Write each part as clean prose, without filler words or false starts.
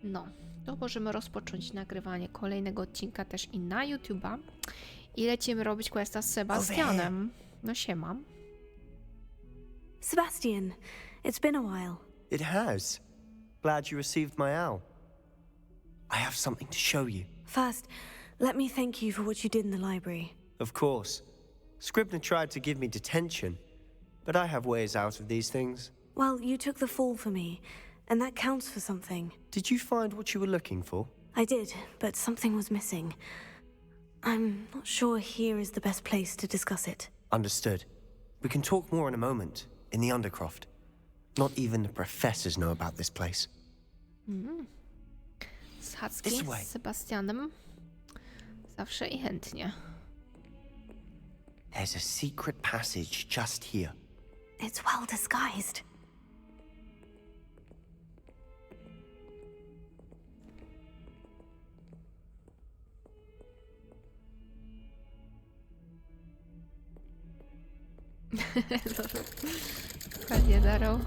No, to możemy rozpocząć nagrywanie kolejnego odcinka też i na YouTube'a. I lecimy robić questa z Sebastianem. No siema. Sebastian, it's been a while. It has. Glad you received my owl. I have something to show you. First, let me thank you for what you did in the library. Of course. Scribner tried to give me detention, but I have ways out of these things. Well, you took the fall for me, and that counts for something. Did you find what you were looking for? I did, but something was missing. I'm not sure here is the best place to discuss it. Understood. We can talk more in a moment, in the Undercroft. Not even the professors know about this place. Schadzki This way. z Sebastianem. Zawsze i chętnie. There's a secret passage just here. It's well disguised. Panie Darrow.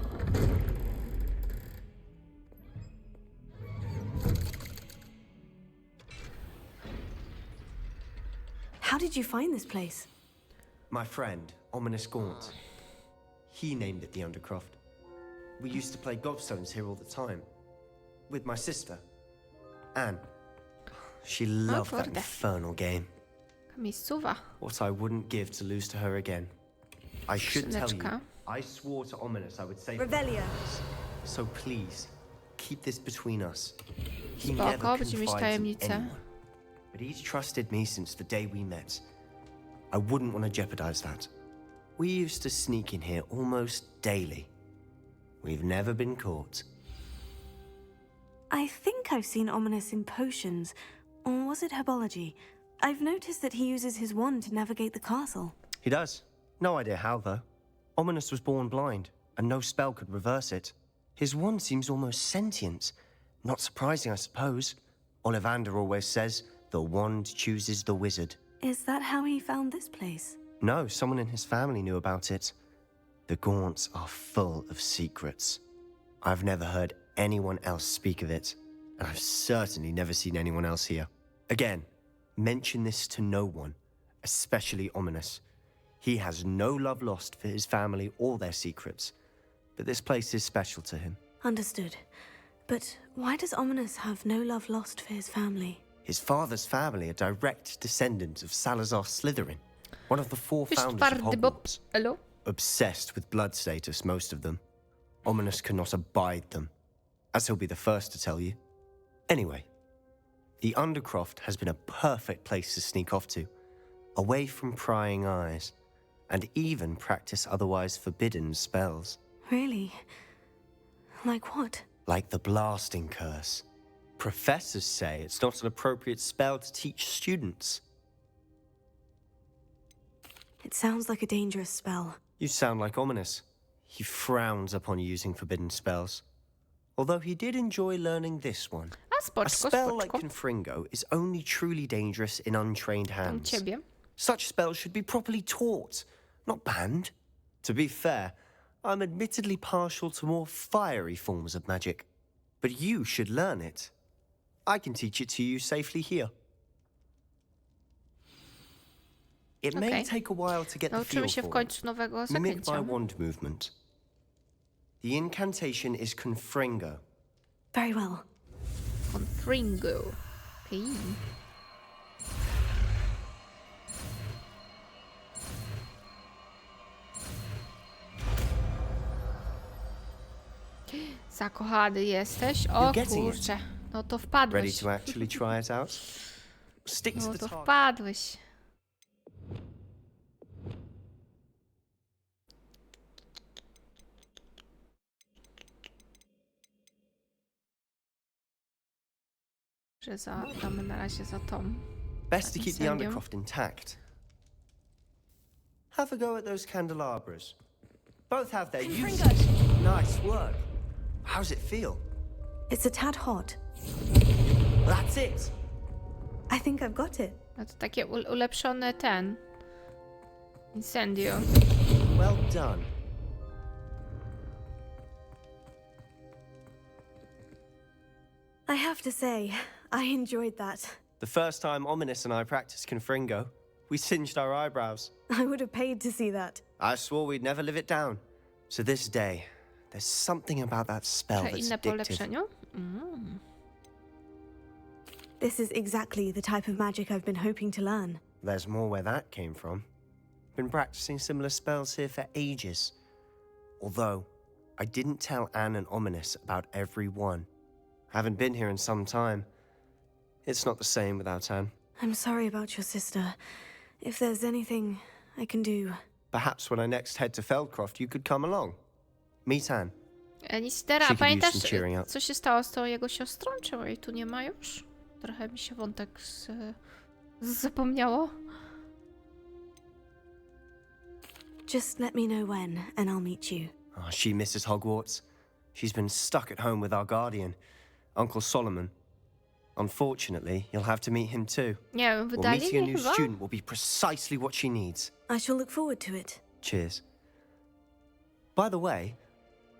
How did you find this place? My friend, Ominous Gaunt. He named it the Undercroft. We used to play gobstones here all the time. With my sister, Anne. She loved that kurde. infernal game. Miejscowa. What I wouldn't give to lose to her again. I should tell you, Skrzyneczka. I swore to Ominous I would save Revelio. So please, keep this between us. He Spoko, never będziemy mieć confides in tajemnicę. anyone. But he's trusted me since the day we met. I wouldn't want to jeopardize that. We used to sneak in here almost daily. We've never been caught. I think I've seen Ominous in potions. Or was it herbology? I've noticed that he uses his wand to navigate the castle. He does. No idea how, though. Ominous was born blind, and no spell could reverse it. His wand seems almost sentient. Not surprising, I suppose. Ollivander always says, the wand chooses the wizard. Is that how he found this place? No, someone in his family knew about it. The Gaunts are full of secrets. I've never heard anyone else speak of it, and I've certainly never seen anyone else here. Again, mention this to no one, especially Ominous. He has no love lost for his family or their secrets, but this place is special to him. Understood. But why does Ominous have no love lost for his family? His father's family are direct descendants of Salazar Slytherin, one of the four founders of Twardy Bob. Hogwarts. Elo? Obsessed with blood status, most of them. Ominous cannot abide them, as he'll be the first to tell you. Anyway, the Undercroft has been a perfect place to sneak off to, away from prying eyes, and even practice otherwise forbidden spells. Really? Like what? Like the blasting curse. Professors say it's not an appropriate spell to teach students. It sounds like a dangerous spell. You sound like Ominous. He frowns upon using forbidden spells. Although he did enjoy learning this one. A A spoczko, spell like spoczko. Confringo is only truly dangerous in untrained Tam hands. ciebie. Such spells should be properly taught, not banned. To be fair, I'm admittedly partial to more fiery forms of magic. But you should learn it. I can teach it to you safely here. It may Okay. take a while to get the feel Nauczymy się w for it. końcu nowego Mimic zaklęcia. my wand movement. The incantation is Confringo. Very well. Confringo. Okej. Zakochany jesteś? O You're getting it. kurczę. No to Ready wpadłeś. to actually try it out? Stick to No the to target. wpadłeś. Że damy na razie za tą. Best to keep the Incendium. Undercroft intact. Have a go at those candelabras. Both have their uses. Nice work. How's it feel? It's a tad hot. That's it. I think I've got it. No to takie ulepszone ten. Incendio. Well done. I have to say, I enjoyed that. The first time Ominous and I practiced Confringo, we singed our eyebrows. I would have paid to see that. I swore we'd never live it down. So this day, there's something about that spell Czy that's inne po addictive. ulepszeniu? This is exactly the type of magic I've been hoping to learn. There's more where that came from. Been practicing similar spells here for ages. Although, I didn't tell Anne and Ominous about every one. Haven't been here in some time. It's not the same without Anne. I'm sorry about your sister. If there's anything I can do... Perhaps when I next head to Feldcroft, you could come along. Meet Anne. Nistera, She a could use pamiętasz, some cheering up. co się stało z tą jego siostrą? Czemu jej tu nie ma już? Trochę mi się wątek zapomniało. Just let me know when, and I'll meet you. Oh, she misses Hogwarts. She's been stuck at home with our guardian, Uncle Solomon. Unfortunately, you'll have to meet him too. Nie wiem, Well, wydali meeting a mnie new chyba? student will be precisely what she needs. I shall look forward to it. Cheers. By the way,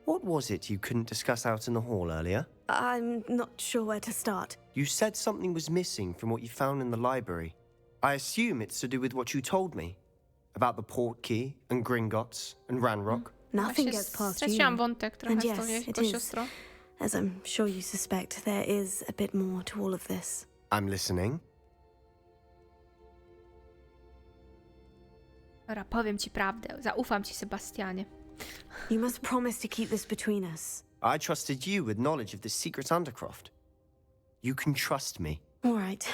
what was it you couldn't discuss out in the hall earlier? I'm not sure where to start. You said something was missing from what you found in the library. I assume it's to do with what you told me about the port key and Gringotts and Ranrock. Nothing Właśnie gets past you. straciłam wątek trochę And z tą yes, it jego is. siostrą. As I'm sure you suspect, there is a bit more to all of this. I'm listening. Dobra, powiem ci prawdę. Zaufam ci, Sebastianie. You must promise to keep this between us. I trusted you with knowledge of this secret Undercroft. You can trust me. All right.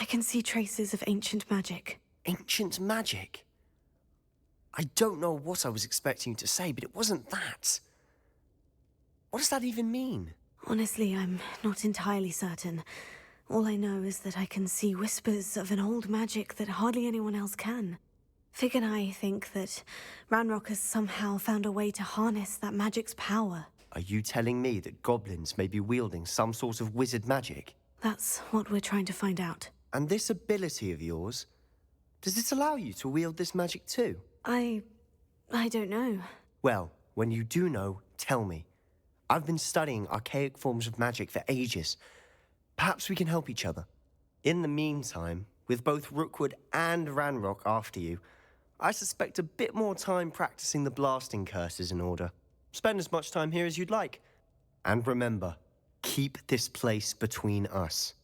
I can see traces of ancient magic. Ancient magic? I don't know what I was expecting you to say, but it wasn't that. What does that even mean? Honestly, I'm not entirely certain. All I know is that I can see whispers of an old magic that hardly anyone else can. Fig and I think that Ranrock has somehow found a way to harness that magic's power. Are you telling me that goblins may be wielding some sort of wizard magic? That's what we're trying to find out. And this ability of yours, does it allow you to wield this magic too? I don't know. Well, when you do know, tell me. I've been studying archaic forms of magic for ages. Perhaps we can help each other. In the meantime, with both Rookwood and Ranrock after you, I suspect a bit more time practicing the blasting curse is in order. Spend as much time here as you'd like. And remember, keep this place between us.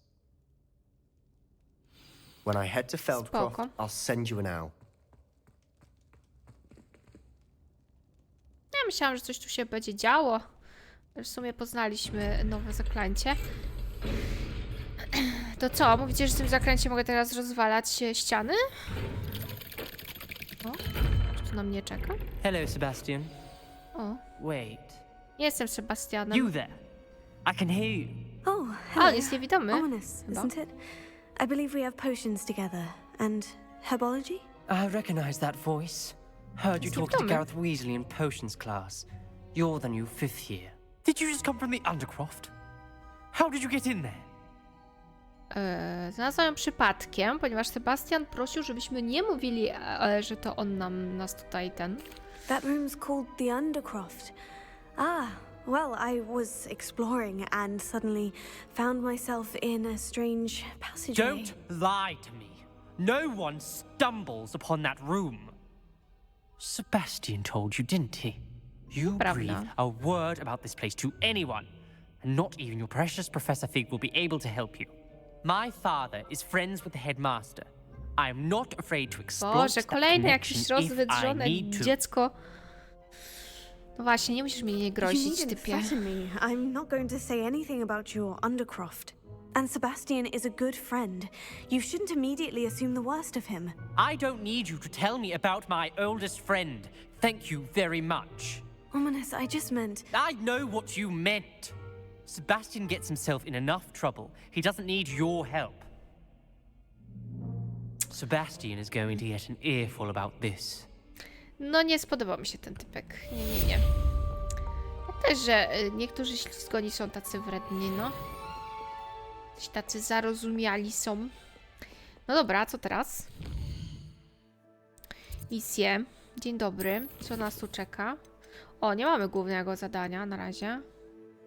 When I head to Feldcroft, Spoko. I'll send you an owl. Ja myślałam, że coś tu się będzie działo. W sumie poznaliśmy nowe zaklęcie. To co? Mówicie, że z tym zaklęciem mogę teraz rozwalać ściany? O, czy tu na mnie czeka? Hello, Sebastian. O, Wait. nie jestem Sebastianem. You there? I can hear you. Oh, A, hello. on jest niewidomy. Ominous, Chyba. isn't it? I believe we have potions together. And herbology? I recognize that voice. Heard you Jest talking to niewidomy. Gareth Weasley in potions class. You're the new 5th year. Did you just come from the Undercroft? How did you get in there? Znalazłam ją przypadkiem, ponieważ Sebastian prosił, żebyśmy nie mówili, że to on nas tutaj That room's called the Undercroft. Ah, well, I was exploring and suddenly found myself in a strange passageway. Don't lie to me. No one stumbles upon that room. Sebastian told you, didn't he? You Prawda. breathe a word about this place to anyone, and not even your precious Professor Fig will be able to help you. My father is friends with the headmaster. I am not afraid to exploit Boże, that kolejne jakieś connection if I rozwydrzone need to. dziecko. No właśnie, nie musisz mi nie You grozić, needn't typie. threaten me. I'm not going to say anything about your Undercroft. And Sebastian is a good friend. You shouldn't immediately assume the worst of him. I don't need you to tell me about my oldest friend. Thank you very much. Ominous, I just meant... I know what you meant. Sebastian gets himself in enough trouble. He doesn't need your help. Sebastian is going to get an earful about this. No nie spodobał mi się ten typek. Nie. Ja też, że niektórzy ślizgoni są tacy wredni, no. Ci tacy zarozumiali są. No dobra, co teraz? Misje. Dzień dobry. Co nas tu czeka? O, nie mamy głównego zadania na razie.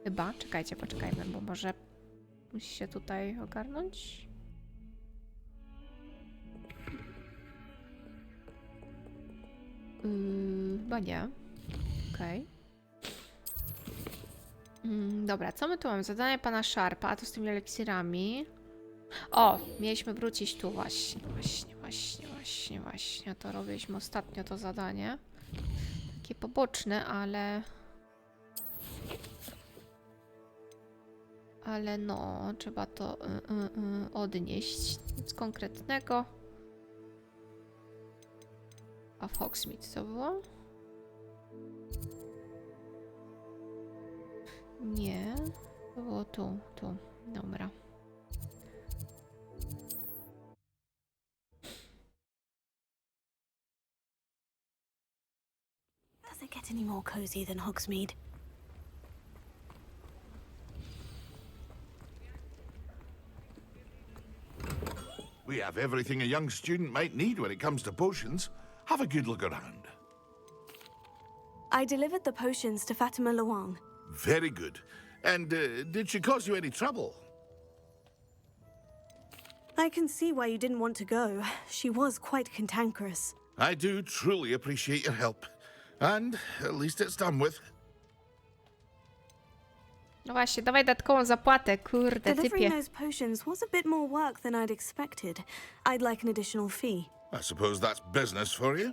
Chyba. Czekajcie, poczekajmy, bo może musi się tutaj ogarnąć. Chyba nie. Okej. Dobra, co my tu mamy? Zadanie pana Sharpa, a to z tymi eliksirami. O, mieliśmy wrócić tu właśnie. To robiliśmy ostatnio to zadanie. Takie poboczne, ale... Ale no, trzeba to odnieść. Nic konkretnego. A w Hogsmeade co było? Nie. To było tu. Dobra. Does it get any more cozy than Hogsmeade? We have everything a young student might need when it comes to potions. Have a good look around. I delivered the potions to Fatima Luang. Very good. And did she cause you any trouble? I can see why you didn't want to go. She was quite cantankerous. I do truly appreciate your help. And at least it's done with. No właśnie, dawaj dodatkową zapłatę, kurde, Delivering typie. those potions was a bit more work than I'd expected. I'd like an additional fee. I suppose that's business for you.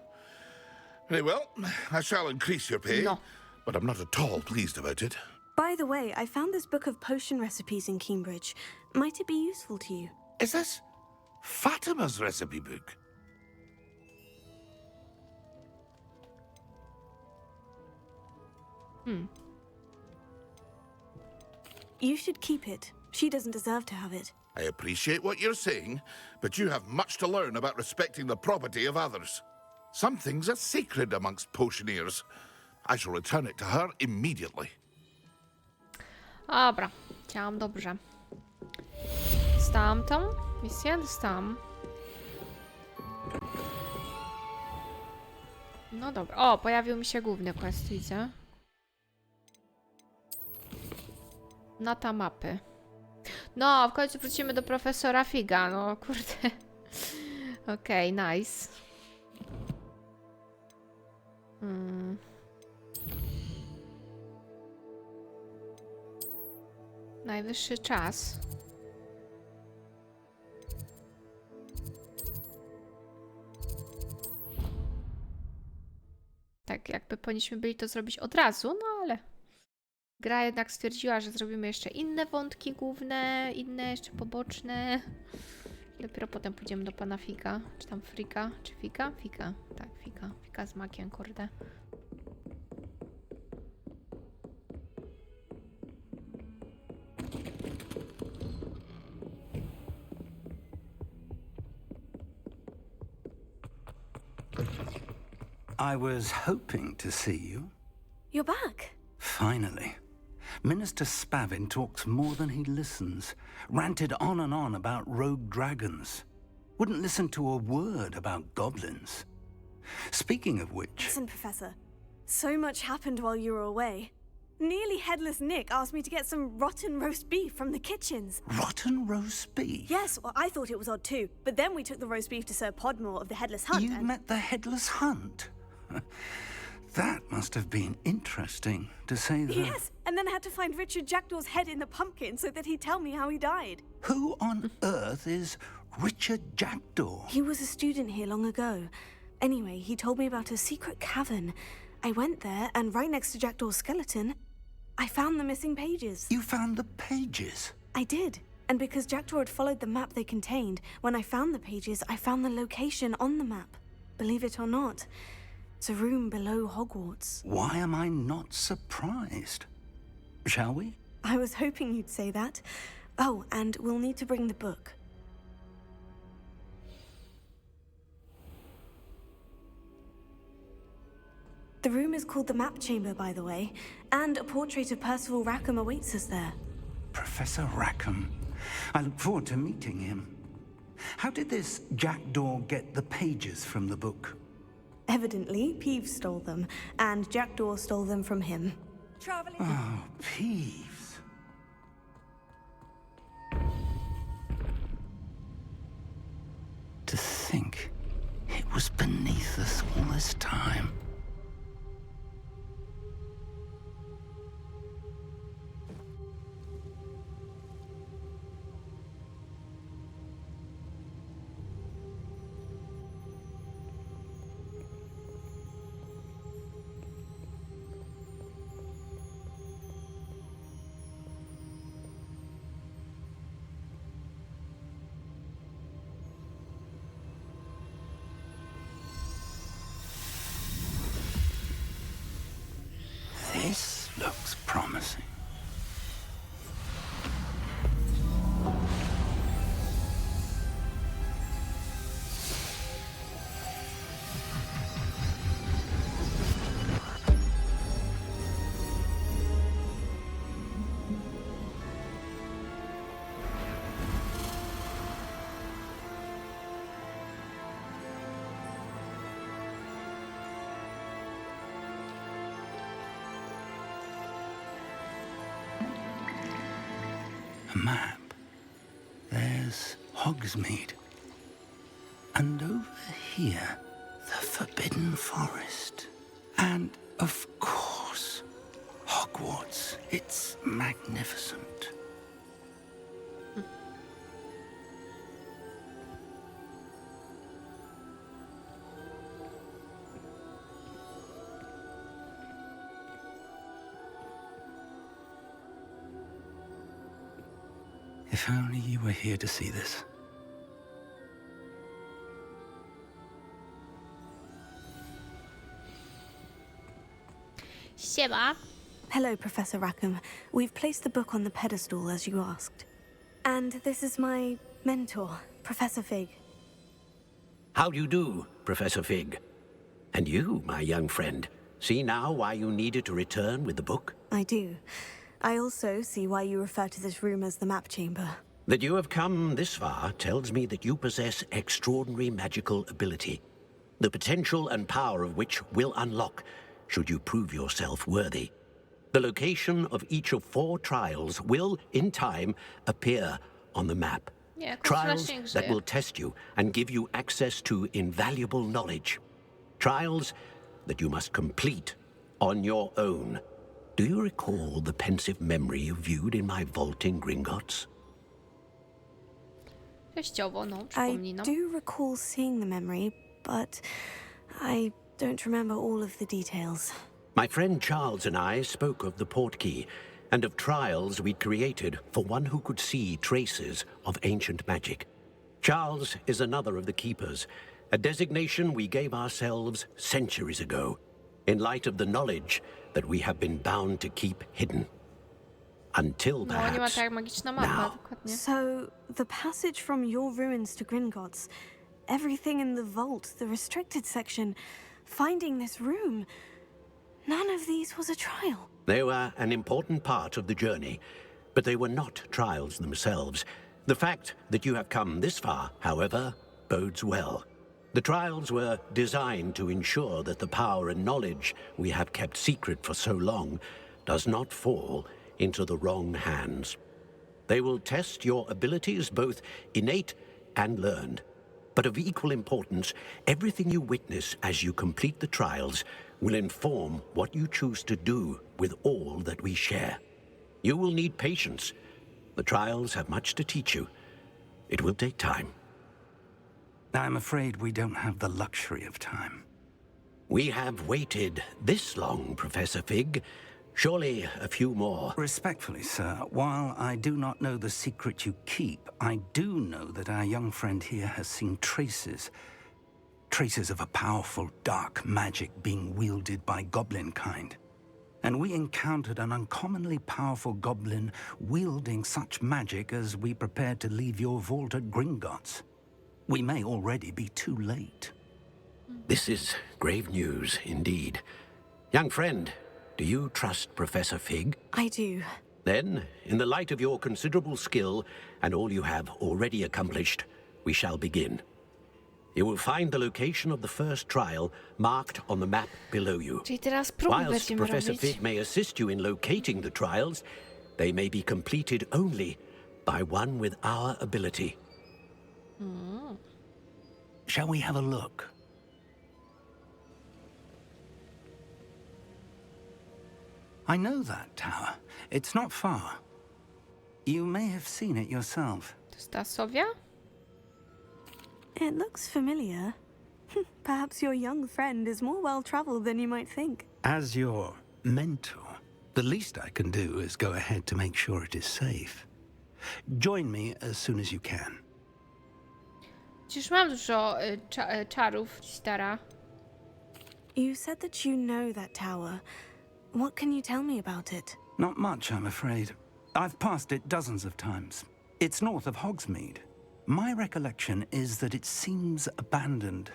Very well, I shall increase your pay. No. But I'm not at all pleased about it. By the way, I found this book of potion recipes in Cambridge. Might it be useful to you? Is this Fatima's recipe book? You should keep it. She doesn't deserve to have it. I appreciate what you're saying, but you have much to learn about respecting the property of others. Some things are sacred amongst potioneers. I shall return it to her immediately. Dobra, chciałam dobrze. Dostałam tą misję? Dostałam. No dobra. O, pojawił mi się główny quest, widzę. Nata mapy. No, w końcu wrócimy do profesora Figa, no kurde. Okej, nice. Najwyższy czas. Tak, jakby powinniśmy byli to zrobić od razu, no ale gra jednak stwierdziła, że zrobimy jeszcze inne wątki główne, inne jeszcze poboczne. Dopiero potem pójdziemy do pana Fika, czy tam Frika, czy Fika? Fika, tak, Fika. Fika z makiem, kurde. I was hoping to see you. You're back. Finally. Minister Spavin talks more than he listens. Ranted on and on about rogue dragons. Wouldn't listen to a word about goblins. Speaking of which... Listen, Professor. So much happened while you were away. Nearly Headless Nick asked me to get some rotten roast beef from the kitchens. Rotten roast beef? Yes, well, I thought it was odd too. But then we took the roast beef to Sir Podmore of the Headless Hunt You and... met the Headless Hunt? That must have been interesting, to say the... Yes, and then I had to find Richard Jackdaw's head in the pumpkin so that he'd tell me how he died. Who on earth is Richard Jackdaw? He was a student here long ago. Anyway, he told me about a secret cavern. I went there, and right next to Jackdaw's skeleton, I found the missing pages. You found the pages? I did. And because Jackdaw had followed the map they contained, when I found the pages, I found the location on the map. Believe it or not, it's a room below Hogwarts. Why am I not surprised? Shall we? I was hoping you'd say that. Oh, and we'll need to bring the book. The room is called the Map Chamber, by the way, and a portrait of Percival Rackham awaits us there. Professor Rackham. I look forward to meeting him. How did this Jackdaw get the pages from the book? Evidently, Peeves stole them, and Jackdaw stole them from him. Oh, Peeves. think it was beneath us all this time? This looks promising. A map. There's Hogsmeade. And over here, the Forbidden Forest. And, of course, Hogwarts. It's magnificent. If only you were here to see this. Siema. Hello, Professor Rackham. We've placed the book on the pedestal as you asked. And this is my mentor, Professor Fig. How do you do, Professor Fig? And you, my young friend, see now why you needed to return with the book? I do. I also see why you refer to this room as the map chamber. That you have come this far tells me that you possess extraordinary magical ability, the potential and power of which will unlock should you prove yourself worthy. The location of each of 4 trials will, in time, appear on the map. Yeah, Trials flashing that will test you and give you access to invaluable knowledge. Trials that you must complete on your own. Do you recall the pensive memory you viewed in my vault in Gringotts? Częściowo, no, I przypomnij, no. do recall seeing the memory, but I don't remember all of the details. My friend Charles and I spoke of the portkey and of trials we'd created for one who could see traces of ancient magic. Charles is another of the keepers, a designation we gave ourselves centuries ago, in light of the knowledge that we have been bound to keep hidden. Until No, nie ma perhaps tak magiczna mapa, now. dokładnie. So, the passage from your ruins to Gringotts, everything in the vault, the restricted section, finding this room, none of these was a trial. They were an important part of the journey, but they were not trials themselves. The fact that you have come this far, however, bodes well. The trials were designed to ensure that the power and knowledge we have kept secret for so long does not fall into the wrong hands. They will test your abilities, both innate and learned. But of equal importance, everything you witness as you complete the trials will inform what you choose to do with all that we share. You will need patience. The trials have much to teach you. It will take time. I'm afraid we don't have the luxury of time. We have waited this long, Professor Fig. Surely a few more. Respectfully, sir, while I do not know the secret you keep, I do know that our young friend here has seen traces of a powerful dark magic being wielded by goblin kind. And we encountered an uncommonly powerful goblin wielding such magic as we prepared to leave your vault at Gringotts. We may already be too late. This is grave news indeed. Young friend, do you trust Professor Fig? I do. Then, in the light of your considerable skill and all you have already accomplished, we shall begin. You will find the location of the first trial marked on the map below you. Czyli teraz próby Whilst będziemy Professor robić. Fig may assist you in locating the trials, they may be completed only by one with our ability. Shall we have a look? I know that tower. It's not far. You may have seen it yourself. To jest ta Sowia? It looks familiar. Perhaps your young friend is more well-traveled than you might think. As your mentor, the least I can do is go ahead to make sure it is safe. Join me as soon as you can. Przecież mam dużo czarów, stara. You said that you know that tower. What can you tell me about it? Not much, I'm afraid. I've passed it dozens of times. It's north of Hogsmeade. My recollection is that it seems abandoned.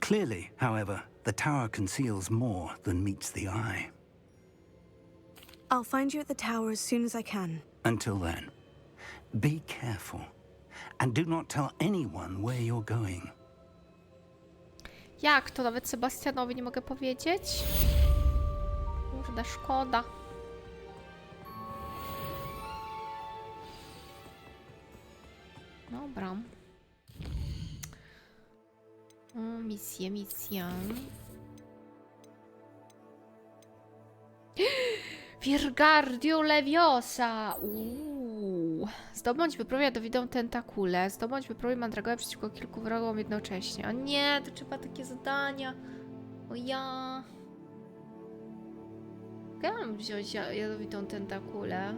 Clearly, however, the tower conceals more than meets the eye. I'll find you at the tower as soon as I can. Until then, be careful. And do not tell anyone where you're going. Jak to? Nawet Sebastianowi nie mogę powiedzieć? Kurde, szkoda. Dobra. Misja. Wirgardium Leviosa! Zdobądź wyprawie jadowitą tentakulę. Zdobądź wyprawie mandragorę przeciwko kilku wrogom jednocześnie. O nie, to trzeba takie zadania. O ja. Jak ja mam wziąć jadowitą tentakulę?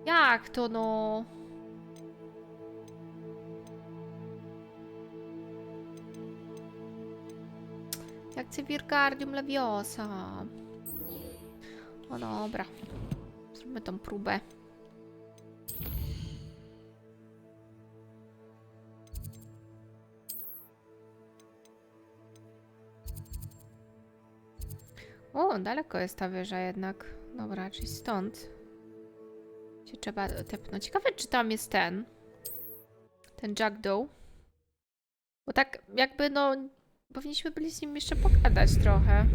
Jak to no? Jak chcę Wirgardium Leviosa. O dobra. Zróbmy tą próbę. O, daleko jest ta wieża jednak. Dobra, czyli stąd się trzeba tepnąć. Ciekawe, czy tam jest ten Jackdaw. Bo tak jakby no powinniśmy byli z nim jeszcze pogadać trochę.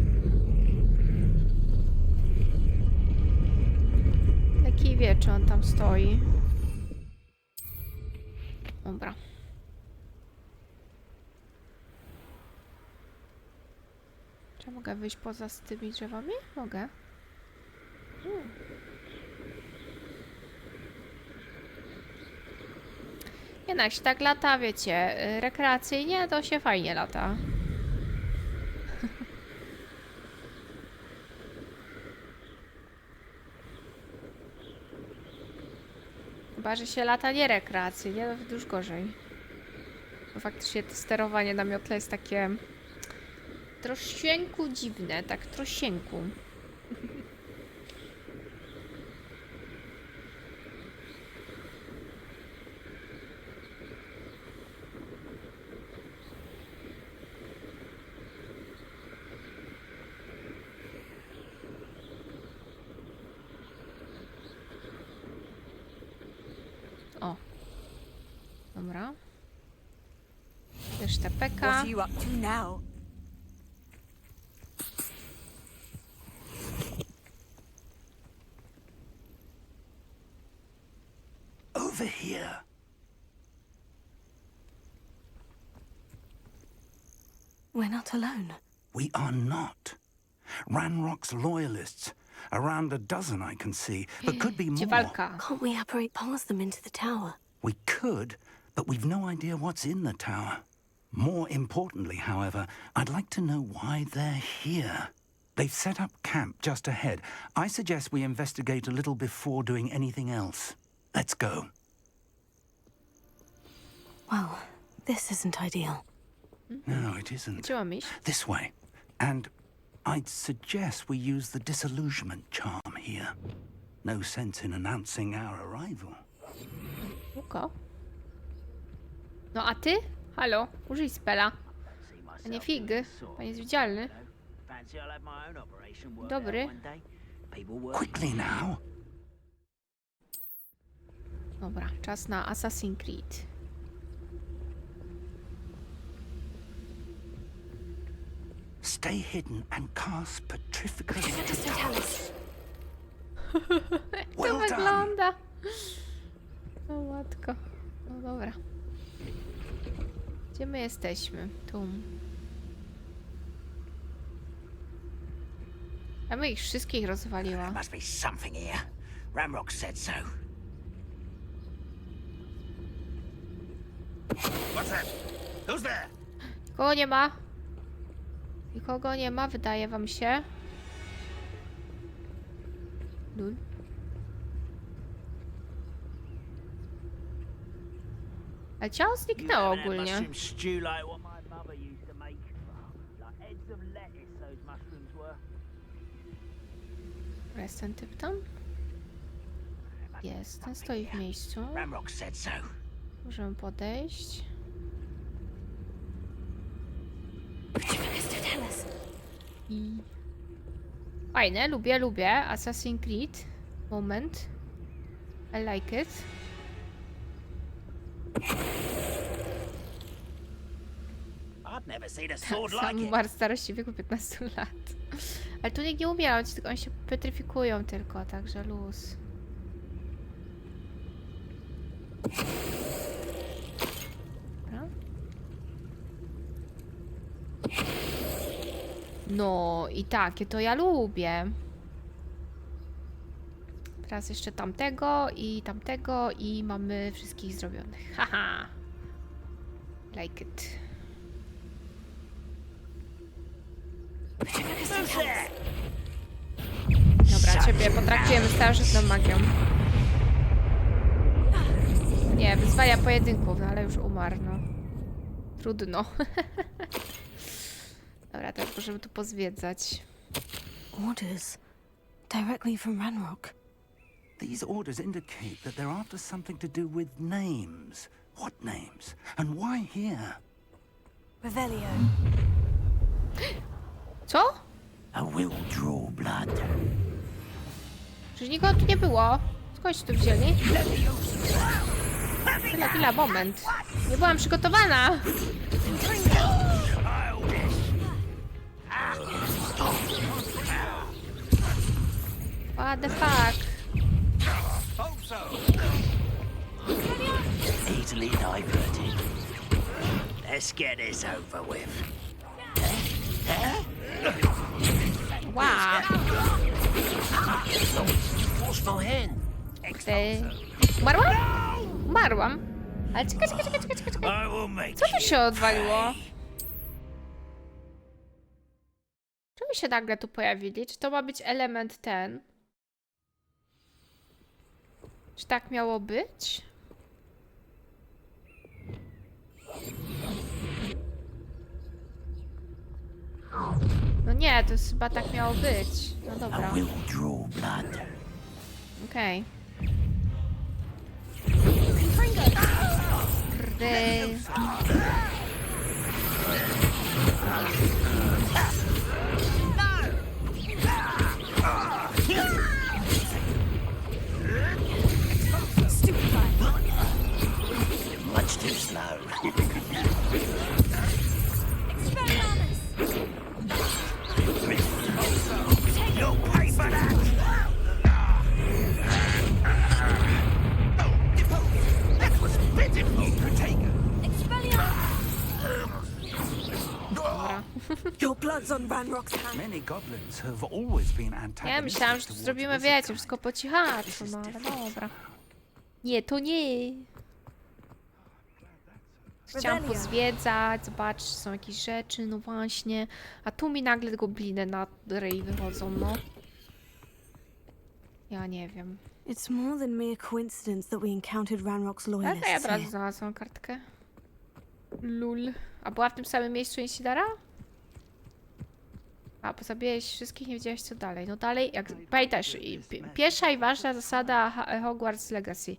Jaki wie, czy on tam stoi. Dobra. Czy mogę wyjść poza z tymi drzewami? Mogę. Jednak się tak lata, wiecie, rekreacyjnie to się fajnie lata. Chyba, że się lata nie rekreacyjnie, to wtedy już gorzej. Bo faktycznie to sterowanie na miotle jest takie troszeczkę dziwne, tak troszeczkę. O. Dobra. Też te peka. What are you up to now? Over here. We're not alone. We are not. Ranrock's loyalists. Around a dozen I can see, but could be Gdzie more. walka? Can't we apparate past them into the tower? We could, but we've no idea what's in the tower. More importantly, however, I'd like to know why they're here. They've set up camp just ahead. I suggest we investigate a little before doing anything else. Let's go. Well, this isn't ideal. No, it isn't. Gdzie mam iść? This way. And I'd suggest we use the disillusionment charm here. No sense in announcing our arrival. Łuko. No a ty? Halo, użyj spela. A nie fig. Pan jest widzialny. Dobry. Quickly now. Dobra, czas na Assassin's Creed. Stay hidden and cast Petrificus. Totalis. To Well done. wygląda. matko. No dobra. Gdzie my jesteśmy? Tu. Ja bym ich wszystkich rozwaliła. Must be something here. Ramrock said so. What's that? Who's there? Nikogo nie ma. Nikogo nie ma, wydaje wam się. Lul. Ale ciało zniknęło ogólnie. Mushroom stew like what my mother used to make. Like heads of lettuce, those mushrooms were. Jest ten typ tam? Jest, ten stoi w miejscu. Ramrock said so. Możemy podejść. I... Fajne, lubię. Assassin's Creed. Moment. I like it. I've never seen a sword Sam like it. umarł w starości w wieku 15 lat. Ale tu nikt nie umiera, oni się petryfikują tylko, także luz. Dobra. No i takie to ja lubię. Teraz jeszcze tamtego i mamy wszystkich zrobionych. Haha. Like it. Dobra, ciebie potraktujemy starożytną magią. Nie, wyzwania pojedynków, no ale już umarł, no. Trudno. Dobra, teraz możemy tu pozwiedzać. Orders. Directly from Ranrock. These orders indicate that they're after something to do with names. What names? And why here? Revelio. Co? I will draw blood. Przecież nikogo tu nie było. Skąd się tu wzięli? Chwila, moment. Nie byłam przygotowana. What the fuck? Easily diverted. Let's get this over with. Wow. Forceful hand. Ty... Umarłam? Umarłam. Ale czekaj. I will make Co tu się odwaliło? Czemu się nagle tu pojawili? Czy to ma być element ten? Czy tak miało być? No nie, to jest chyba tak miało być. No dobra. I will draw blood. Okej. Kurde. Much too slow. You'll pay for that! That was pitiful. Dobra. Your blood's on Ranrock's hand. Many goblins have always been Ja antagonistic myślałam, że tu towards zrobimy, visitors. wiecie, wszystko po cichaczu, no ale dobra. Nie, to nie. Chciałam pozwiedzać, zobaczyć, czy są jakieś rzeczy, no właśnie. A tu mi nagle gobliny na ryj wychodzą, no. Ja nie wiem. It's more than mere coincidence that we encountered Ranrock's Ale loyalists ja teraz here. znalazłam kartkę. Lul. A była w tym samym miejscu Insidara? A, bo zabiłeś wszystkich, nie wiedziałeś co dalej. No dalej, jak pamiętasz, pierwsza i ważna zasada Hogwarts Legacy.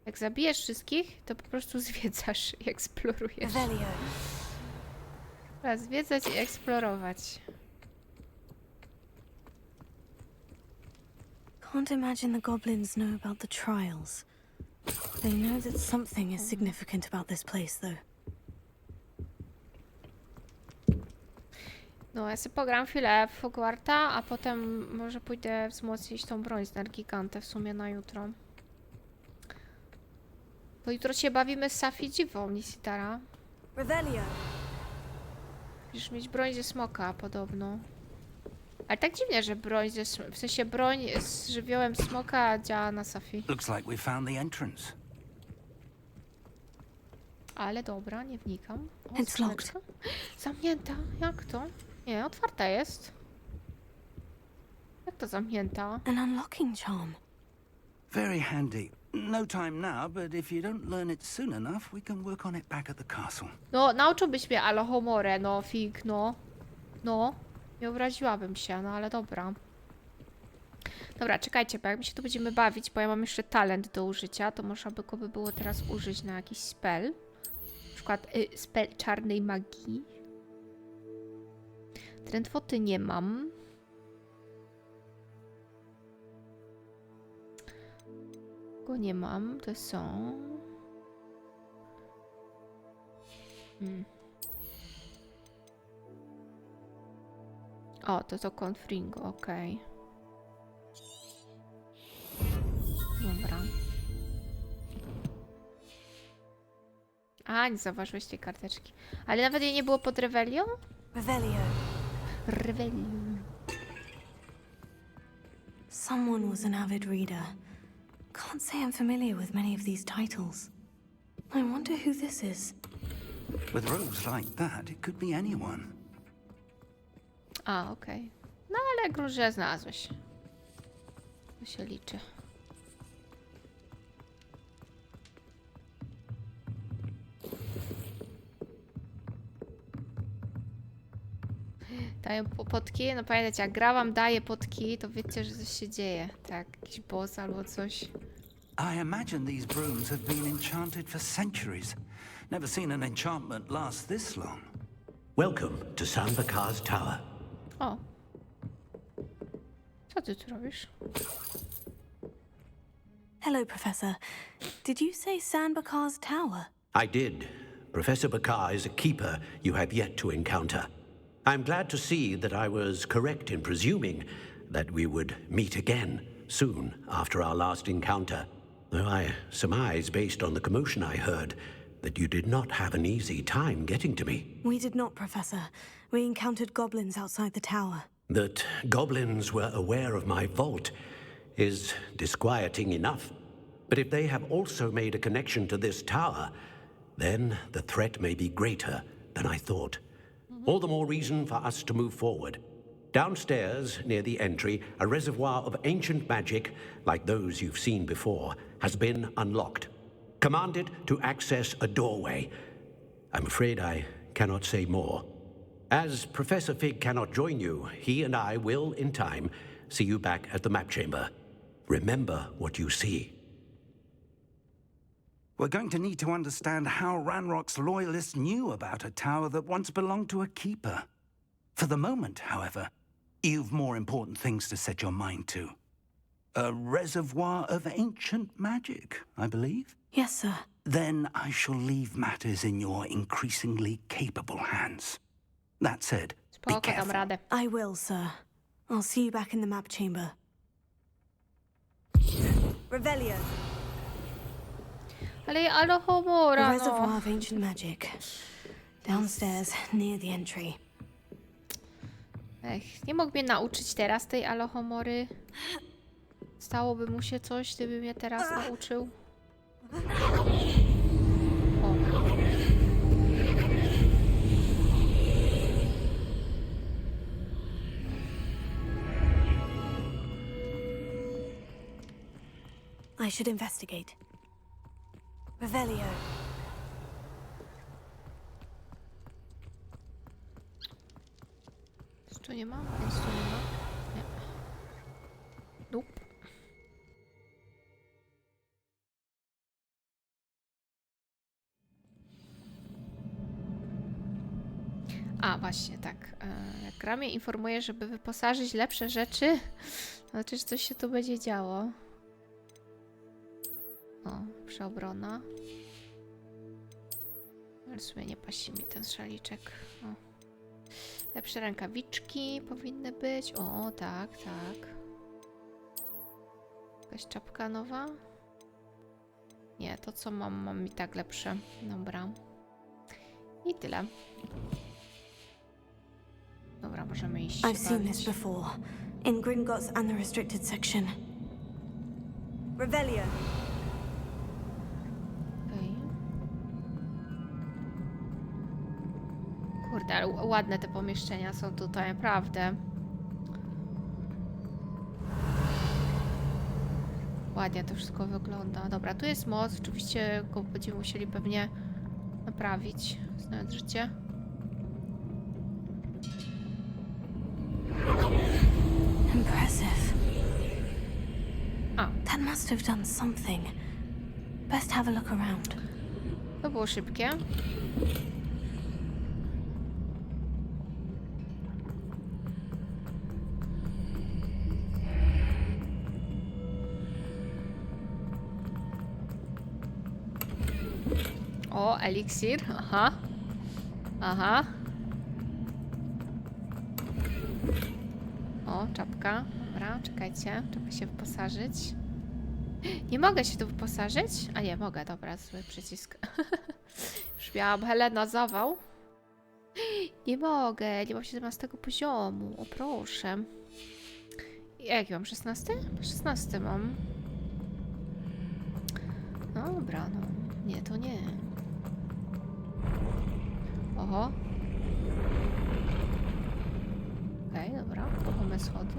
Jak zabijesz wszystkich, to po prostu zwiedzasz i eksplorujesz. Revelio. Trzeba zwiedzać i eksplorować. Can't imagine the goblins know about the trials. They know that something is significant about this place, though. No, ja sobie pogram chwilę w Hogwarta, a potem może pójdę wzmocnić tą broń z Nergigantę w sumie na jutro. To jutro się bawimy z Safi dziwą, Nisitara. Revelio. Musisz mieć broń ze smoka, podobno. Ale tak dziwnie, że broń ze w sensie broń z żywiołem smoka działa na Safi. Looks like we found the entrance. Ale dobra, nie wnikam. O, It's skrzyneczka. Zamknięta. Jak to? Nie, otwarta jest. Jak to zamknięta? An unlocking charm. Very handy. No time now, but if you don't learn it soon enough, we can work on it back at the castle. No, nauczyłbyś mnie Alohomore, no, fig, no. No, nie obraziłabym się, no ale dobra. Dobra, czekajcie, bo jak my się tu będziemy bawić, bo ja mam jeszcze talent do użycia, to można by go było teraz użyć na jakiś spell. Na przykład spell czarnej magii. Drętwoty nie mam. Go nie mam, to są... O, to Confringo, okej. Dobra. A, nie zauważyłeś tej karteczki. Ale nawet jej nie było pod Revelią? Revelio. Revelią. Someone was an avid reader. Can't say I'm familiar with many of these titles. I wonder who this is. With robes like that, it could be anyone. A, okej. No ale gruże znalazłeś. To się liczy. Daję potki. No pamiętajcie, jak gra wam daje potki, to wiecie, że coś się dzieje. Tak, jakiś boss albo coś. I imagine these brooms have been enchanted for centuries. Never seen an enchantment last this long. Welcome to Sambakar's Tower. O. Co ty tu robisz? Hello, Professor. Did you say Sanbakar's Tower? I did. Professor Bakar is a keeper you have yet to encounter. I'm glad to see that I was correct in presuming that we would meet again soon after our last encounter. Though I surmise, based on the commotion I heard, that you did not have an easy time getting to me. We did not, Professor. We encountered goblins outside the tower. That goblins were aware of my vault is disquieting enough. But if they have also made a connection to this tower, then the threat may be greater than I thought. All the more reason for us to move forward. Downstairs, near the entry, a reservoir of ancient magic, like those you've seen before, has been unlocked. Command it to access a doorway. I'm afraid I cannot say more. As Professor Fig cannot join you, he and I will, in time, see you back at the map chamber. Remember what you see. We're going to need to understand how Ranrock's loyalists knew about a tower that once belonged to a keeper. For the moment, however, you've more important things to set your mind to. A reservoir of ancient magic, I believe? Yes, sir. Then I shall leave matters in your increasingly capable hands. That said, be Spoko, dam careful. radę. I will, sir. I'll see you back in the map chamber. Revelio. Ale A Alohomora, reservoir no. of ancient magic. Downstairs, near the entry. Ech, nie mógł mnie nauczyć teraz tej Alohomory. Stałoby mu się coś, gdyby mnie teraz nauczył. O. I should investigate. Revelio. Nic tu nie ma? Nic tu nie ma? Nie. Nope. A, właśnie, tak. Jak gra mnie informuje, żeby wyposażyć lepsze rzeczy, to znaczy, że coś się tu będzie działo. O, przeobrona. Ale w sumie nie pasi mi ten szaliczek. O. Lepsze rękawiczki powinny być. O, tak, tak. Jakaś czapka nowa. Nie, to co mam i tak lepsze. Dobra. I tyle. Dobra, możemy iść się I've seen this bawić. before. In Gringotts and the restricted section. Revelio. Okej. Kurde, ale ładne te pomieszczenia są tutaj, naprawdę. Ładnie to wszystko wygląda. Dobra, tu jest most. Oczywiście go będziemy musieli pewnie naprawić, znając życie. Impressive. A, That must have done something. Best have a look around. to było szybkie. O, eliksir. Aha. Aha. O, czapka. Dobra, czekajcie. Trzeba się wyposażyć. Nie mogę się tu wyposażyć? A nie, mogę. Dobra, zły przycisk. Już miałam Helena zawał. Nie mogę. Nie mam 17 poziomu. O, proszę. Jaki mam? 16? 16 mam. Dobra, no. Nie, to nie. Oho. Okej, dobra. Ruchome schody.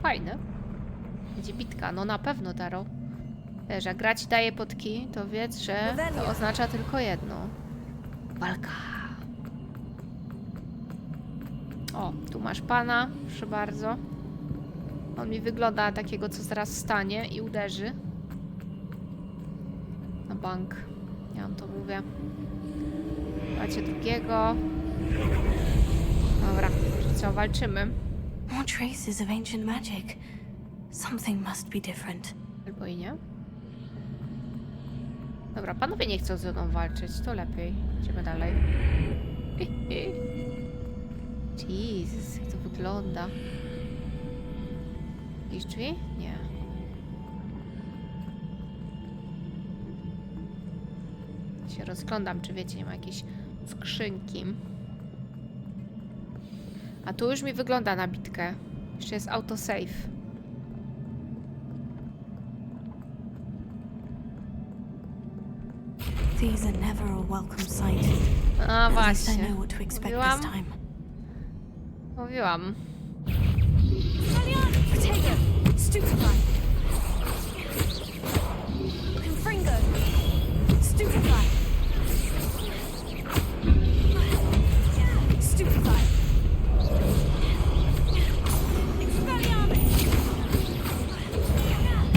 Fajne. Będzie bitka. No na pewno, Daro. Wiesz, jak gra ci daje podki, to wiedz, że to oznacza tylko jedno. Walka. O, tu masz pana. Proszę bardzo. On mi wygląda na takiego, co zaraz stanie i uderzy. Na bank. Ja wam to mówię. Macie drugiego. Dobra, co, walczymy. More traces of ancient magic. Something must be different. Albo i nie. Dobra, panowie nie chcą ze mną walczyć, to lepiej. Idziemy dalej. Jezus, jak to wygląda. Jakieś drzwi? Nie. Się rozglądam, czy wiecie, nie ma jakiejś skrzynki. A tu już mi wygląda na bitkę. Jeszcze jest autosave. These are never a welcome sight. A At least I właśnie. know what to expect Mówiłam. this time. Mówiłam. Potato! Stupefy! Confringo! Stupefy! Stupefy! Expelliarmus!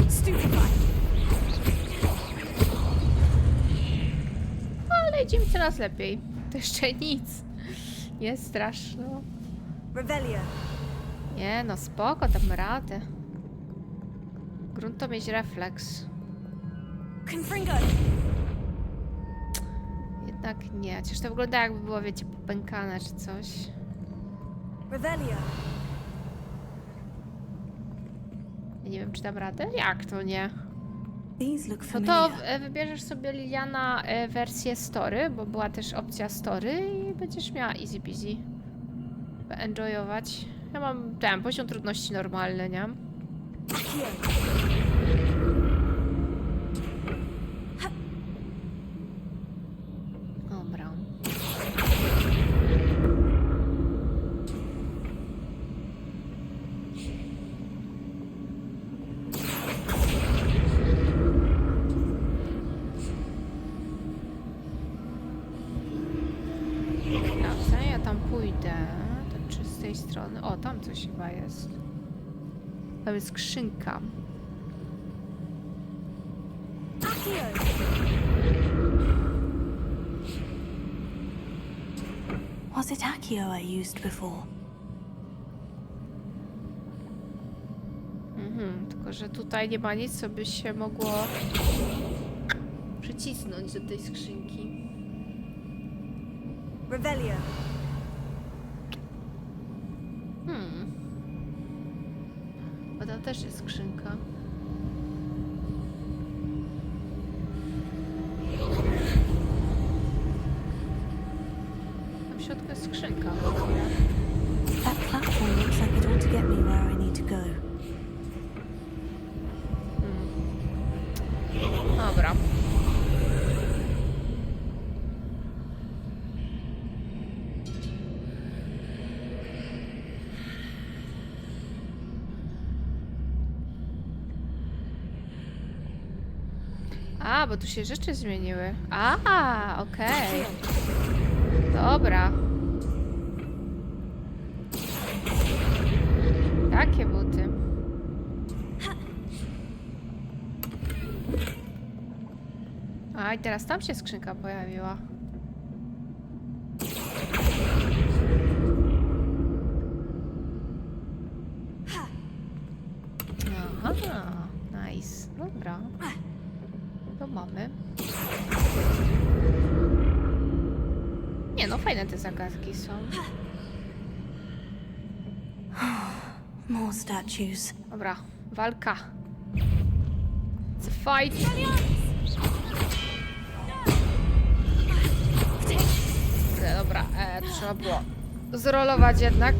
Stupefy! Ale idzie mi coraz lepiej. To jeszcze nic. Jest straszno. Revelio! Nie no, spoko, dam radę. Grunt to mieć refleks. Confringo! Jednak nie. Chociaż to wygląda jakby było, wiecie, popękane czy coś. Revelio! Ja nie wiem, czy dam radę? Jak to nie? These look No familiar. to wybierzesz sobie, Liliana, wersję story, bo była też opcja story i będziesz miała easy peasy. Enjoyować. Ja mam ten poziom trudności normalny, nie? Dobra. Dobrze, ja tam pójdę. To czy z tej strony? O, tam coś chyba jest. Tam jest skrzynka. Was it Accio I used before? Tylko że tutaj nie ma nic, co by się mogło przycisnąć do tej skrzynki. Revelio! tam też jest skrzynka. Tam w środku jest skrzynka. That platform looks like it ought to get me where I need to go. Dobra. A, bo tu się rzeczy zmieniły. A, okej. Dobra. Takie buty. A, i teraz tam się skrzynka pojawiła. Aha, nice. Dobra. To mamy. Nie no, fajne te zagadki są. More statues. Dobra, walka. It's a fight. Dobra, to trzeba było zrolować jednak.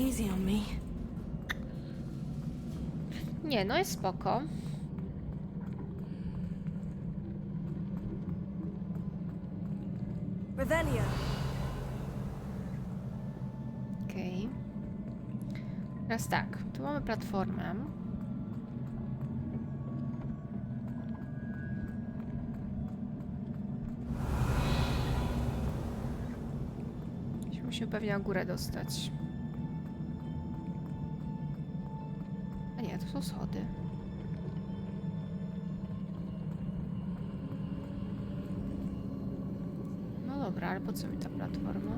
Easy on me. Nie, no jest spoko. Revelio. Okej. Teraz tak, tu mamy platformę. Musimy pewnie na górę dostać. A nie, to są schody. No dobra, ale po co mi ta platforma?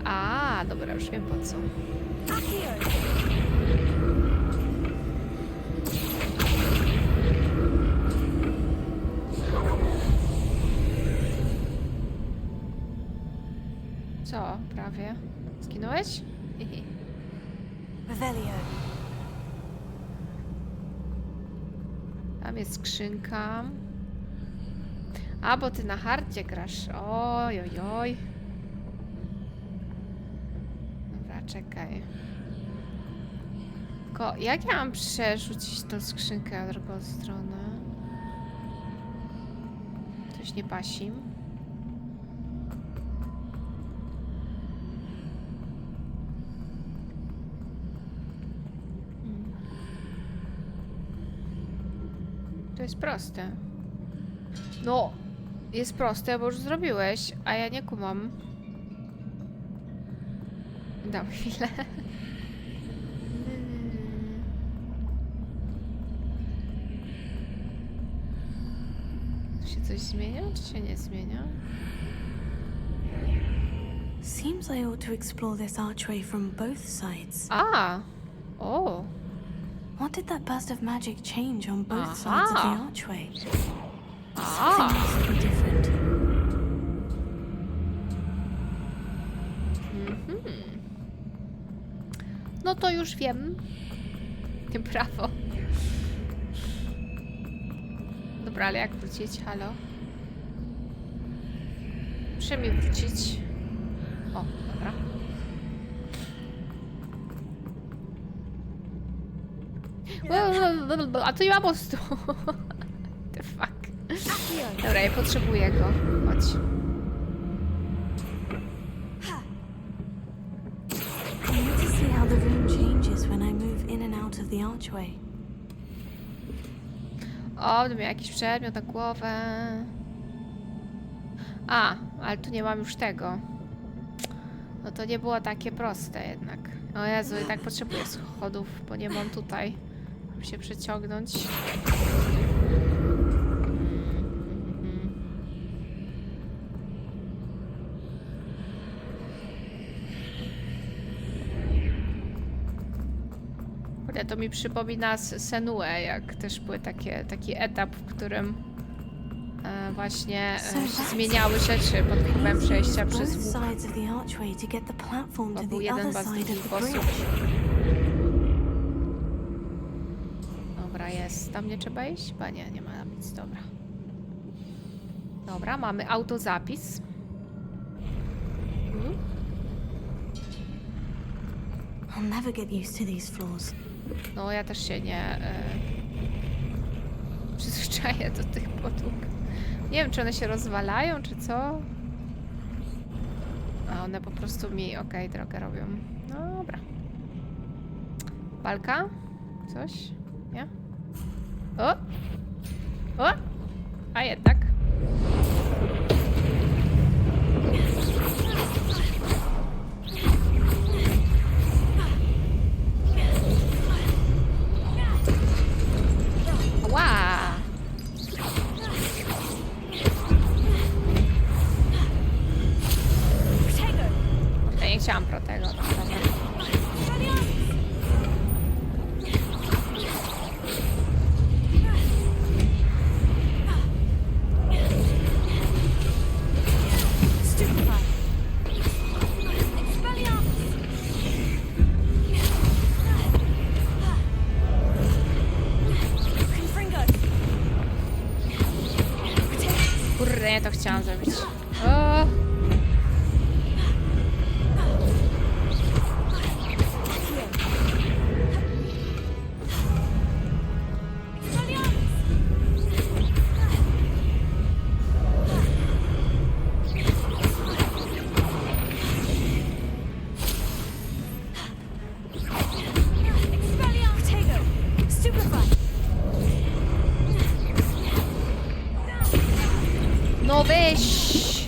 A, dobra, już wiem po co. Co? Prawie. Zginąłeś? Revelio. Tam jest skrzynka. A, bo ty na hardzie grasz. Oj, oj, oj. Dobra, czekaj. Tylko jak ja mam przerzucić tą skrzynkę na drugą stronę? Coś nie pasi. To jest proste. No, jest proste, bo już zrobiłeś, a ja nie kumam. Dam chwilę. Tu się coś zmienia, czy się nie zmienia? Seems I ought to explore this archway from both sides. A! O! What did that burst of magic change on both sides of the archway? A! Something must be different. No to już wiem. Brawo. Dobra, ale jak wrócić? Halo? Muszę mi wrócić. O, dobra. A tu nie ma mostu. The fuck. Dobra, ja potrzebuję go. Chodź. I need to see how the room changes when I move in and out of the archway. O, będę miał jakiś przedmiot na głowę. A, ale tu nie mam już tego. No to nie było takie proste jednak. O Jezu, i tak potrzebuję schodów, bo nie mam tutaj, żeby się przeciągnąć. Kurde, to mi przypomina Senuę, jak też były taki etap, w którym właśnie się zmieniały rzeczy pod wpływem przejścia przez łuk. To był jeden z drugich sposób. Dobra, jest. Tam nie trzeba iść? Chyba nie, nie ma tam nic. Dobra. Dobra, mamy autozapis. I'll never get used to these floors. No, ja też się nie przyzwyczaję do tych podłóg. Nie wiem, czy one się rozwalają, czy co? A one po prostu mi, okej, drogę robią. No, dobra. Walka? Coś? Nie? O! O! A jednak. Ła! Ja nie chciałam protego. Dobra. Kurde, ja to chciałam zrobić. O! No weź!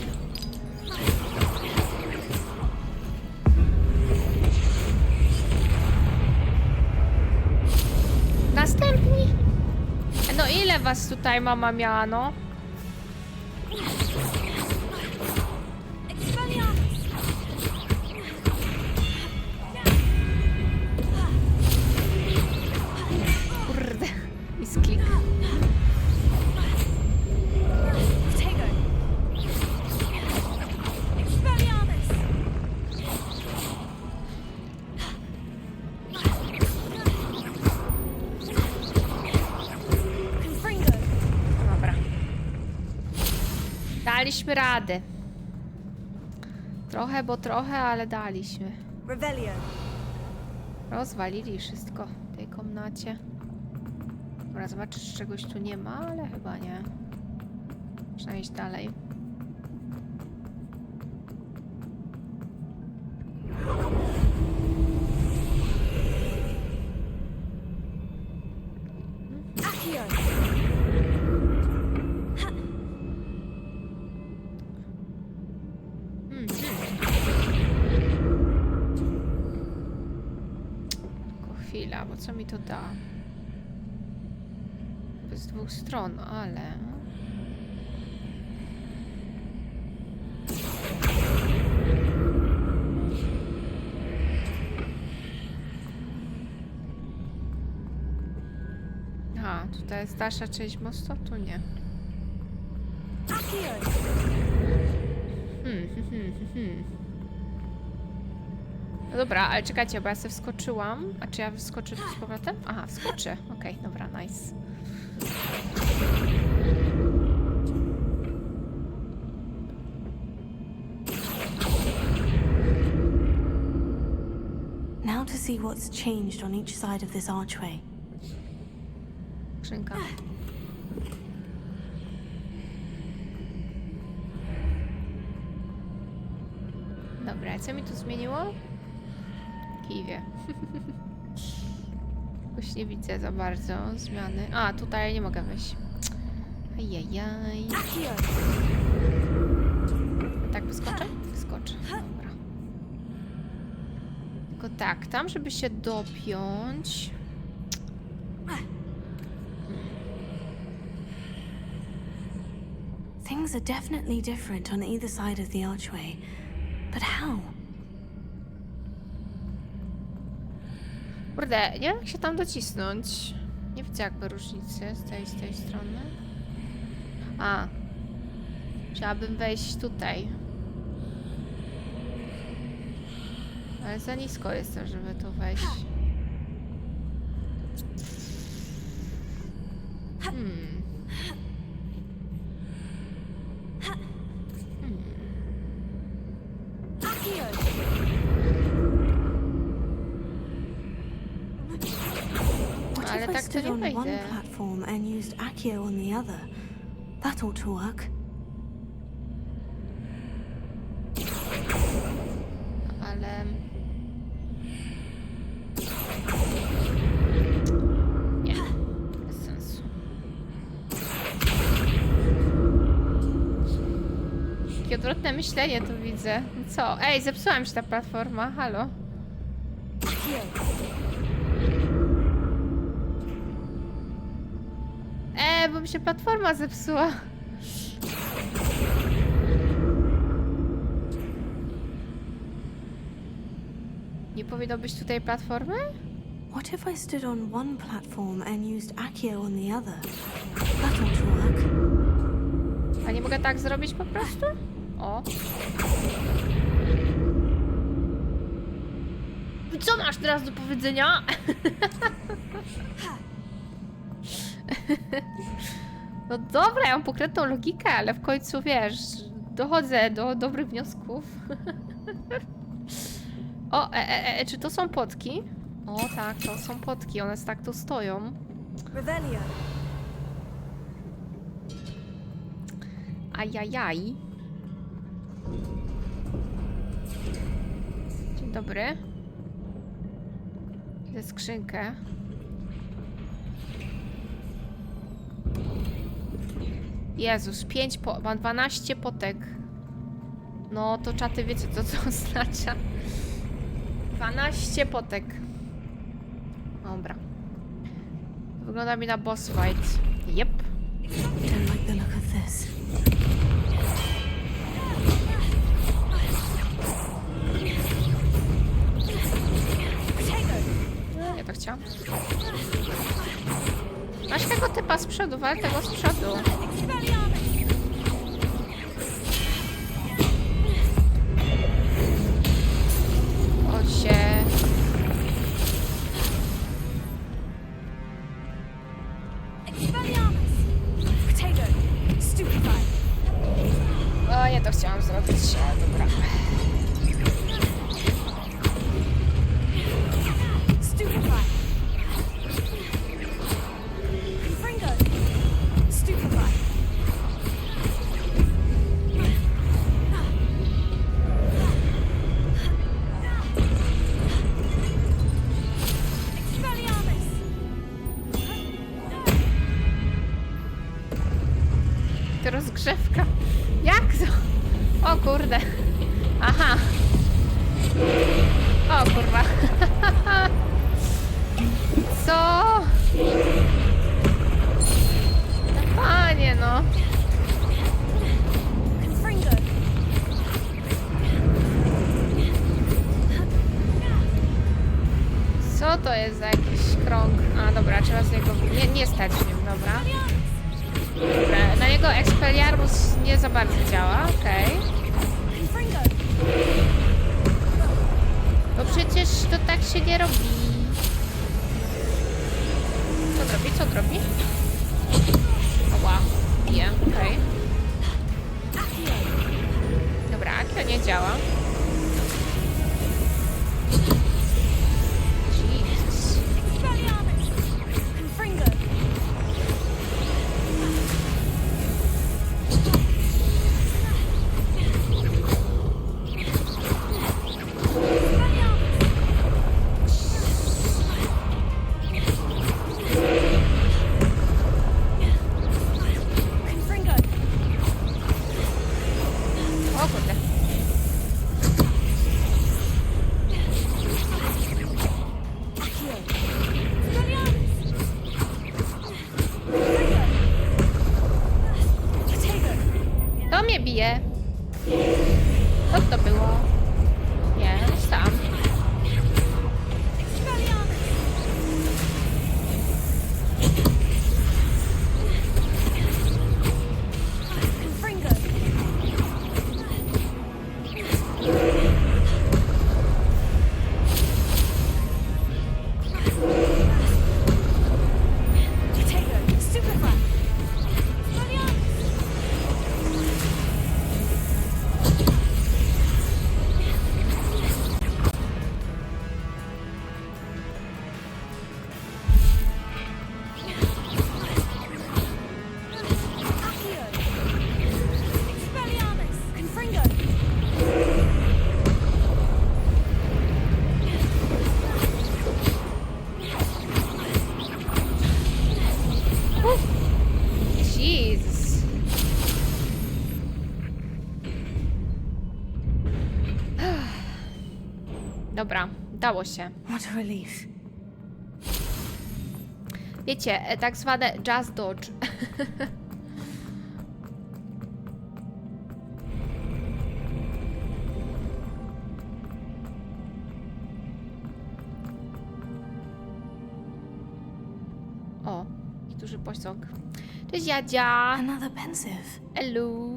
Następni? No ile was tutaj mama miała, no? Kurde, misklik. Dobra. Daliśmy radę. Trochę, bo trochę, ale daliśmy. Rozwalili wszystko w tej komnacie. Dobra, zobaczysz, czy czegoś tu nie ma, ale chyba nie. Można iść dalej. Tylko chwila, bo co mi to da? Z dwóch stron, ale... Aha, tutaj jest dalsza część mostu? Tu nie. No dobra, ale czekajcie, bo ja sobie wskoczyłam. A czy ja wskoczę tu z powrotem? Aha, wskoczę. Okej, dobra, nice. Now to see what's changed on each side of this archway. Skrzynka. Dobra, co mi tu zmieniło? Kiwie. Jakoś nie widzę za bardzo zmiany. A, tutaj nie mogę wejść. Ajajaj. Tak wyskoczę? Wyskoczę. Dobra. tak, tam, żeby się dopiąć. Things are definitely different on either side of the archway. But how? Kurde, nie wiem jak się tam docisnąć. Nie widzę jakby różnicy z tej strony. A. Chciałabym wejść tutaj. Ale za nisko jestem, żeby tu wejść. What Ale if I tak to stood nie on one wejdę. platform and used Accio on the other? That ought to work. Ale... Nie, bez sensu. Jakie odwrotne myślenie tu widzę. Co? Ej, zepsuła mi się ta platforma, halo. Bo mi się platforma zepsuła. Nie powinno być tutaj platformy? What if I stood on one platform and used Accio on the other? That ought to work. A nie mogę tak zrobić po prostu? O. I co masz teraz do powiedzenia? No dobra, ja mam pokrętną logikę, ale w końcu wiesz, dochodzę do dobrych wniosków. O, czy to są potki? O tak, to są potki, one tak tu stoją. Revelio. Ajajaj. Dzień dobry. Widzę skrzynkę. Jezus, mam 12 potek. No to czaty wiecie co to oznacza. 12 potek. Dobra. Wygląda mi na boss fight. Yep. Don't like the look of this. Nie to chciałam. Masz tego typa z przodu, wal tego z przodu. Chodź się. O, nie to chciałam zrobić. Dobra. To rozgrzewka. Jak to? O kurde. Aha. O kurwa. Co? No panie no. Co to jest za jakiś krąg? A dobra, trzeba z niego... Nie stać w nim, dobra. Dobra, na niego Expelliarmus nie za bardzo działa, okej. Bo przecież to tak się nie robi. Co robi? Co robi? Oła, bije, okej. Dobra, Akio nie działa. Jezus. O kurde. Kto mnie bije? Co to było? Jest tam. Jeez. Dobra, dało się. What a relief. Wiecie, tak zwane just dodge. O, jaki duży posąg. Cześć Jadzia! Another pensive. Hello!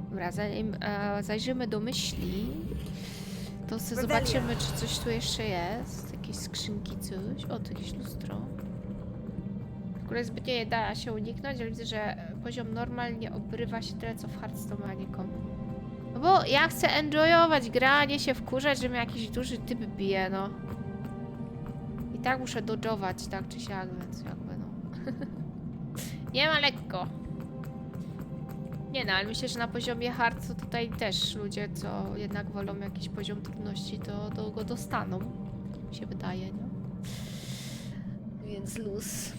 Dobra, zanim zajrzymy do myśli, to sobie zobaczymy, czy coś tu jeszcze jest. Jakieś skrzynki, coś. O, to jakieś lustro. W ogóle zbytnio nie da się uniknąć, ale widzę, że poziom normal nie obrywa się tyle, co w Hearthstone Maniką. No bo ja chcę enjoyować grę, a nie się wkurzać, że mnie jakiś duży typ bije, no. I tak muszę dodżować, tak czy siak, więc jakby no. Nie ma lekko. Nie no, ale myślę, że na poziomie hard to tutaj też ludzie, co jednak wolą jakiś poziom trudności, to go dostaną. Mi się wydaje, no. Więc luz.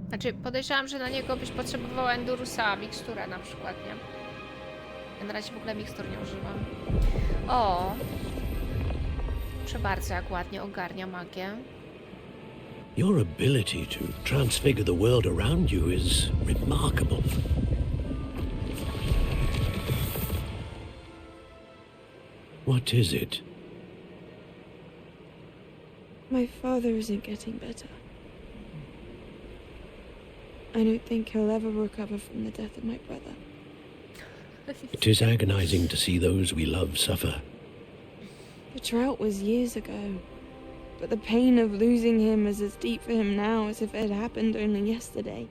Znaczy, podejrzewam, że na niego byś potrzebował Endurusa, miksturę na przykład, nie? Ja na razie w ogóle mikstur nie używam. O! Proszę bardzo, jak ładnie ogarnia magię. Your ability to transfigure the world around you is remarkable. What is it? My father isn't getting better. I don't think he'll ever recover from the death of my brother. It is agonizing to see those we love suffer. The drought was years ago, but the pain of losing him is as deep for him now as if it had happened only yesterday.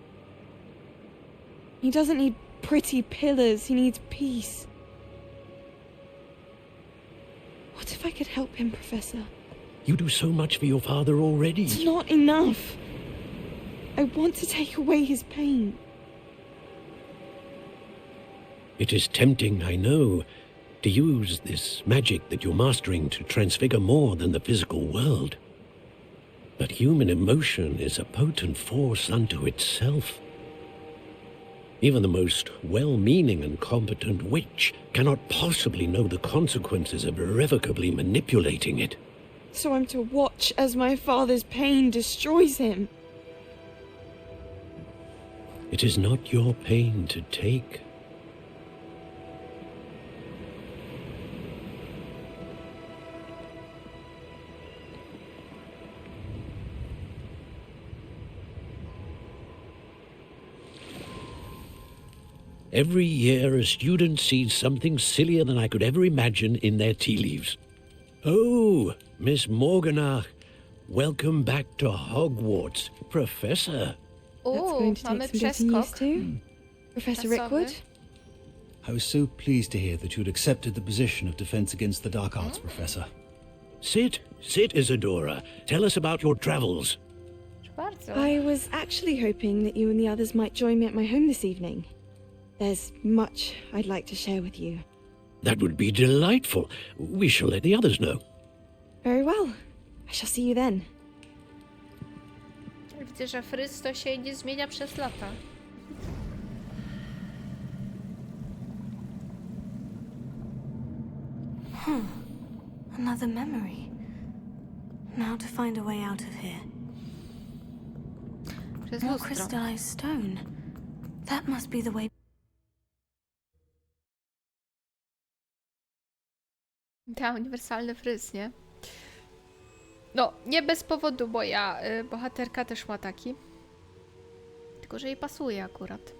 He doesn't need pretty pillars, he needs peace. What if I could help him, Professor? You do so much for your father already. It's not enough. I want to take away his pain. It is tempting, I know, to use this magic that you're mastering to transfigure more than the physical world. But human emotion is a potent force unto itself. Even the most well-meaning and competent witch cannot possibly know the consequences of irrevocably manipulating it. So I'm to watch as my father's pain destroys him. It is not your pain to take. Every year a student sees something sillier than I could ever imagine in their tea leaves. Oh, Miss Morganach, welcome back to Hogwarts, Professor. That's O, going to take mamy some getting used przeskok. to. Professor Czasowy. Rickwood? I was so pleased to hear that you'd accepted the position of Defense Against the Dark Arts, Professor. Sit, Isadora. Tell us about your travels. Proszę bardzo. I was actually hoping that you and the others might join me at my home this evening. There's much I'd like to share with you. That would be delightful. We shall let the others know. Very well. I shall see you then. Widzę, że fryz to się nie zmienia przez lata. Another memory. Now to find a way out of here. Przez More lustro. crystallized stone. That must be the way. Ta uniwersalny fryz, nie? No, nie bez powodu moja bohaterka też ma taki. Tylko, że jej pasuje akurat.